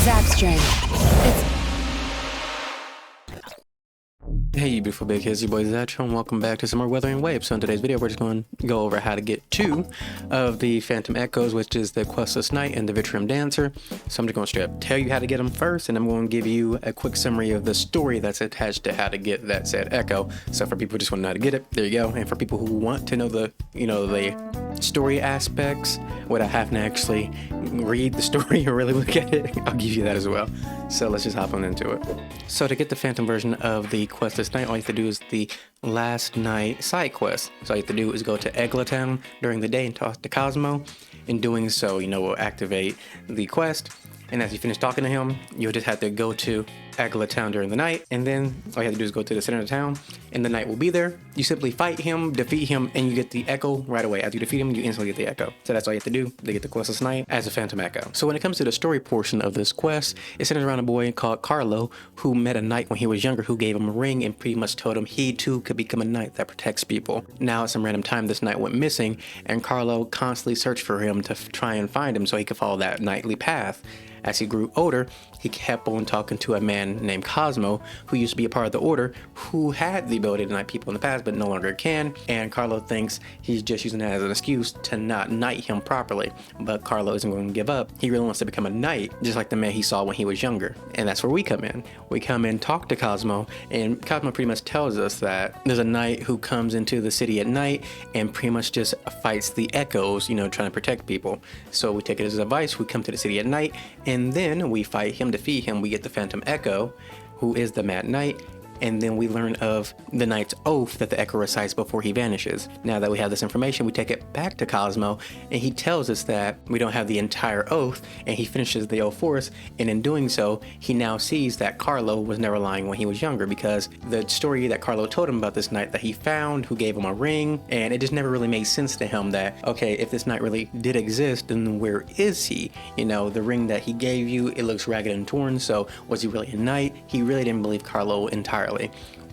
Zapstring. Hey you beautiful big kids, your boy Vitrium, and welcome back to some more Wuthering Waves. So in today's video we're just going to go over how to get two of the Phantom Echoes, which is the Questless Knight and the Vitrium Dancer. So I'm just going to straight up tell you how to get them first, and I'm going to give you a quick summary of the story that's attached to how to get that said echo. So for people who just want to know how to get it, there you go. And for people who want to know the the story aspects without having to actually read the story or really look at it, I'll give you that as well. So let's just hop on into it. So to get the Phantom version of the Questless Knight, all you have to do is the last night side quest. So all you have to do is go to Town during the day and talk to Cosmo. In doing so, will activate the quest. And as you finish talking to him, you'll just have to go to Town during the night, and then all you have to do is go to the center of town, and the knight will be there. You simply fight him, defeat him, and you get the echo right away. After you defeat him, you instantly get the echo. So that's all you have to do to get the Questless Knight as a Phantom Echo. So when it comes to the story portion of this quest, it centers around a boy called Carlo who met a knight when he was younger who gave him a ring and pretty much told him he too could become a knight that protects people. Now at some random time, this knight went missing, and Carlo constantly searched for him to try and find him so he could follow that knightly path. As he grew older, he kept on talking to a man named Cosmo, who used to be a part of the order, who had the ability to knight people in the past, but no longer can. And Carlo thinks he's just using that as an excuse to not knight him properly. But Carlo isn't going to give up. He really wants to become a knight, just like the man he saw when he was younger. And that's where we come in. We come in, talk to Cosmo, and Cosmo pretty much tells us that there's a knight who comes into the city at night and pretty much just fights the echoes, trying to protect people. So we take it as advice. We come to the city at night, and then we fight him, defeat him. We get the Phantom Echo, who is the Mad Knight, and then we learn of the knight's oath that the echo recites before he vanishes. Now that we have this information, we take it back to Cosmo, and he tells us that we don't have the entire oath, and he finishes the oath for us, and in doing so, he now sees that Carlo was never lying when he was younger, because the story that Carlo told him about this knight that he found, who gave him a ring, and it just never really made sense to him that, okay, if this knight really did exist, then where is he? The ring that he gave you, it looks ragged and torn, so was he really a knight? He really didn't believe Carlo entirely.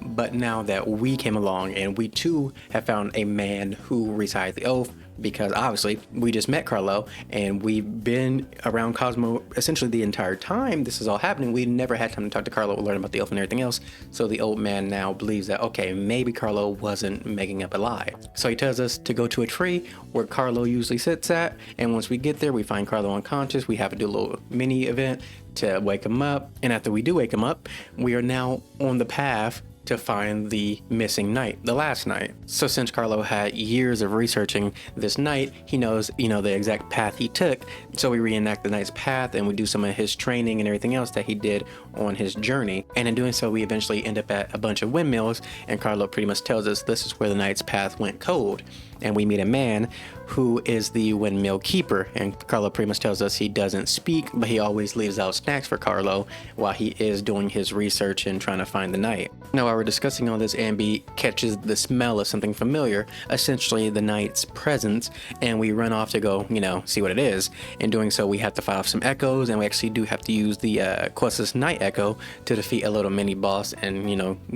But now that we came along and we too have found a man who recited the oath, because obviously we just met Carlo and we've been around Cosmo essentially the entire time this is all happening. We never had time to talk to Carlo or learn about the oath and everything else. So the old man now believes that, okay, maybe Carlo wasn't making up a lie. So he tells us to go to a tree where Carlo usually sits at, and once we get there, we find Carlo unconscious. We have to do a little mini event to wake him up, and after we do wake him up, we are now on the path to find the missing knight, the last knight. So since Carlo had years of researching this knight, he knows, the exact path he took. So we reenact the knight's path, and we do some of his training and everything else that he did on his journey. And in doing so, we eventually end up at a bunch of windmills, and Carlo pretty much tells us this is where the knight's path went cold. And we meet a man who is the windmill keeper, and Carlo pretty much tells us he doesn't speak, but he always leaves out snacks for Carlo while he is doing his research and trying to find the knight. Now while we're discussing all this, Ambi catches the smell of something familiar, essentially the knight's presence, and we run off to go, see what it is. In doing so, we have to fight off some echoes, and we actually do have to use the Questless Knight Echo to defeat a little mini boss and,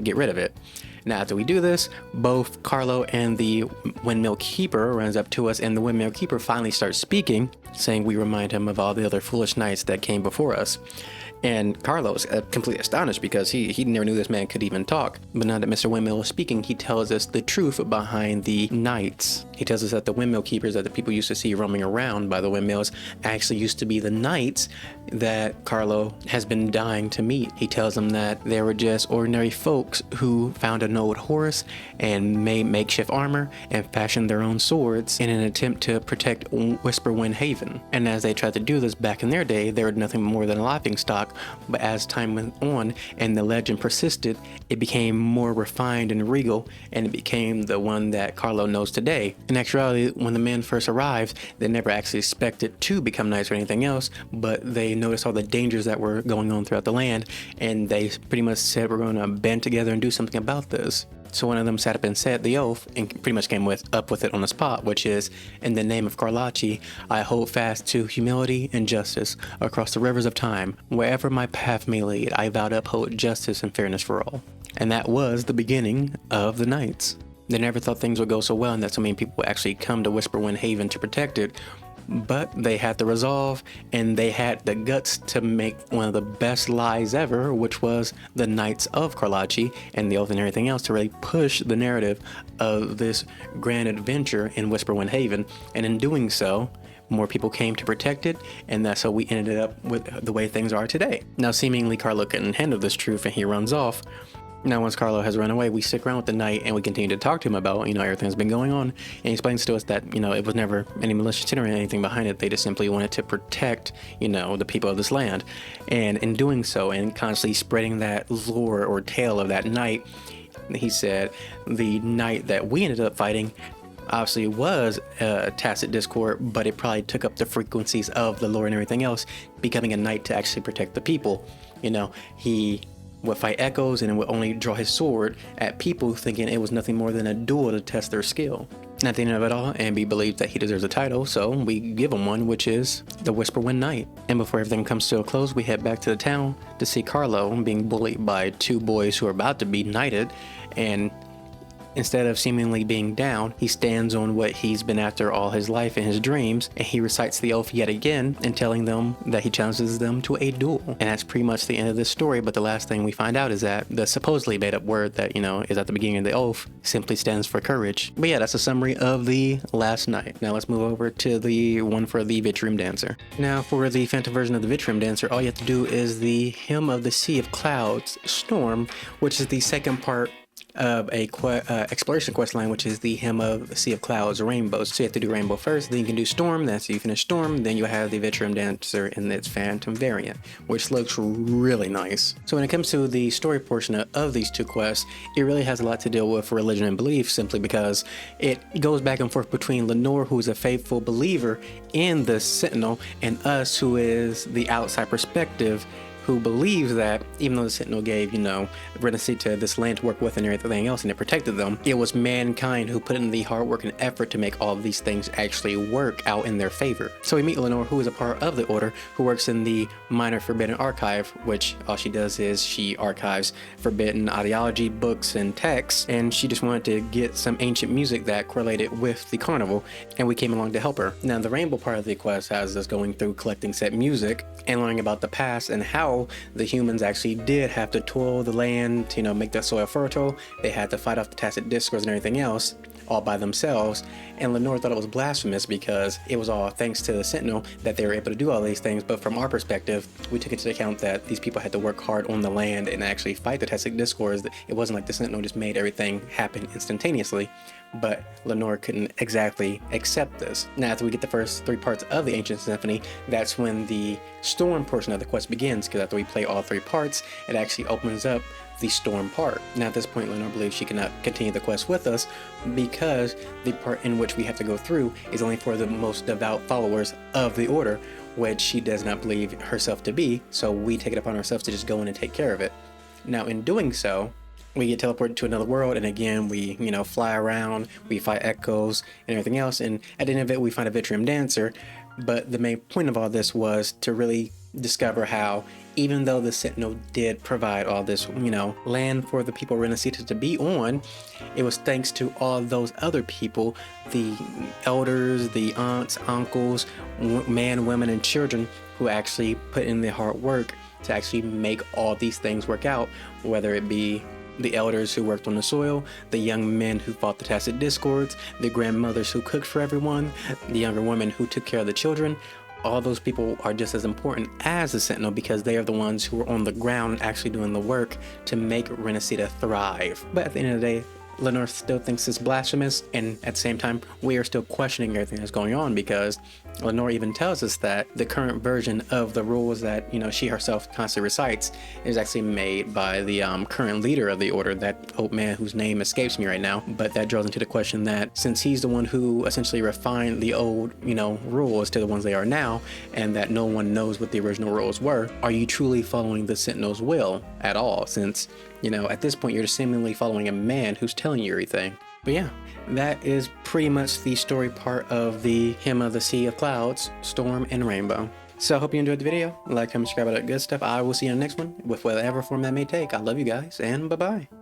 get rid of it. Now after we do this, both Carlo and the windmill keeper runs up to us, and the windmill keeper finally starts speaking, saying we remind him of all the other foolish knights that came before us. And Carlo's completely astonished because he never knew this man could even talk. But now that Mr. Windmill is speaking, he tells us the truth behind the knights. He tells us that the windmill keepers that the people used to see roaming around by the windmills actually used to be the knights that Carlo has been dying to meet. He tells them that they were just ordinary folks who found an old horse and made makeshift armor and fashioned their own swords in an attempt to protect Whisperwind Haven. And as they tried to do this back in their day, they were nothing more than a laughingstock. But as time went on and the legend persisted, it became more refined and regal, and it became the one that Carlo knows today. In actuality, when the men first arrived, they never actually expected to become knights or anything else, but they noticed all the dangers that were going on throughout the land, and they pretty much said, we're going to band together and do something about this. So one of them sat up and said the oath and pretty much came up with it on the spot, which is, in the name of Carlacci, I hold fast to humility and justice across the rivers of time. Wherever my path may lead, I vow to uphold justice and fairness for all. And that was the beginning of the Knights. They never thought things would go so well and that so many people would actually come to Whisperwind Haven to protect it. but they had the resolve and they had the guts to make one of the best lies ever, which was the Knights of Karlachi and the oath and everything else, to really push the narrative of this grand adventure in Whisperwind Haven. And in doing so, more people came to protect it, and that's how we ended up with the way things are today. Now, seemingly Carlo couldn't handle this truth and he runs off. Now, once Carlo has run away, we stick around with the knight and we continue to talk to him about, everything that's been going on. And he explains to us that, it was never any malicious intent or anything behind it. They just simply wanted to protect, the people of this land. And in doing so, and constantly spreading that lore or tale of that knight, he said the knight that we ended up fighting obviously was a tacit discord, but it probably took up the frequencies of the lore and everything else, becoming a knight to actually protect the people. He would fight echoes and would only draw his sword at people, thinking it was nothing more than a duel to test their skill. And at the end of it all, Ambi believes that he deserves a title, so we give him one, which is the Whisperwind Knight. And before everything comes to a close, we head back to the town to see Carlo being bullied by two boys who are about to be knighted, and instead of seemingly being down, he stands on what he's been after all his life in his dreams, and he recites the oath yet again and telling them that he challenges them to a duel. And that's pretty much the end of this story, but the last thing we find out is that the supposedly made up word that, is at the beginning of the oath simply stands for courage. But yeah, that's a summary of the last night. Now let's move over to the one for the Vitrium Dancer. Now for the Phantom version of the Vitrium Dancer, all you have to do is the Hymn of the Sea of Clouds, Storm, which is the second part of a exploration quest line, which is the Hymn of the Sea of Clouds, Rainbows. So you have to do Rainbow first, then you can do Storm. Then after you finish Storm, then you have the Vitrium Dancer in its Phantom variant, which looks really nice. So when it comes to the story portion of these two quests, it really has a lot to deal with religion and belief, simply because it goes back and forth between Lenore, who is a faithful believer in the Sentinel, and us, who is the outside perspective, who believes that even though the Sentinel gave, rinascita this land to work with and everything else, and it protected them, it was mankind who put in the hard work and effort to make all of these things actually work out in their favor. So we meet Lenore, who is a part of the Order, who works in the Minor Forbidden Archive, which all she does is she archives forbidden ideology, books, and texts, and she just wanted to get some ancient music that correlated with the carnival, and we came along to help her. Now, the Rainbow part of the quest has us going through collecting set music and learning about the past and how the humans actually did have to toil the land to, make the soil fertile. They had to fight off the tacit discords and everything else all by themselves. And Lenore thought it was blasphemous because it was all thanks to the Sentinel that they were able to do all these things. But from our perspective, we took into account that these people had to work hard on the land and actually fight the tacit discords. It wasn't like the Sentinel just made everything happen instantaneously. But Lenore couldn't exactly accept this. Now, after we get the first three parts of the Ancient Symphony, that's when the Storm portion of the quest begins, because after we play all three parts, it actually opens up the Storm part. Now, at this point, Lenore believes she cannot continue the quest with us because the part in which we have to go through is only for the most devout followers of the Order, which she does not believe herself to be, so we take it upon ourselves to just go in and take care of it. Now, in doing so, we get teleported to another world, and again, we, fly around, we fight echoes and everything else, and at the end of it, we find a Vitrium Dancer. But the main point of all this was to really discover how, even though the Sentinel did provide all this, land for the people of Rinascita to be on, it was thanks to all those other people, the elders, the aunts, uncles, men, women, and children, who actually put in the hard work to actually make all these things work out, whether it be the elders who worked on the soil, the young men who fought the tacit discords, the grandmothers who cooked for everyone, the younger women who took care of the children. All those people are just as important as the Sentinel because they are the ones who are on the ground actually doing the work to make Rinascita thrive. But at the end of the day, Lenore still thinks it's blasphemous, and at the same time, we are still questioning everything that's going on because Lenore even tells us that the current version of the rules that, she herself constantly recites is actually made by the current leader of the Order, that old man whose name escapes me right now. But that draws into the question that since he's the one who essentially refined the old, rules to the ones they are now, and that no one knows what the original rules were, are you truly following the Sentinel's will at all? Since, at this point, you're just seemingly following a man who's telling you everything. But yeah, that is pretty much the story part of the Hymn of the Sea of Clouds, Storm, and Rainbow. So I hope you enjoyed the video. Like, comment, subscribe, all that good stuff. I will see you in the next one with whatever form that may take. I love you guys, and bye-bye.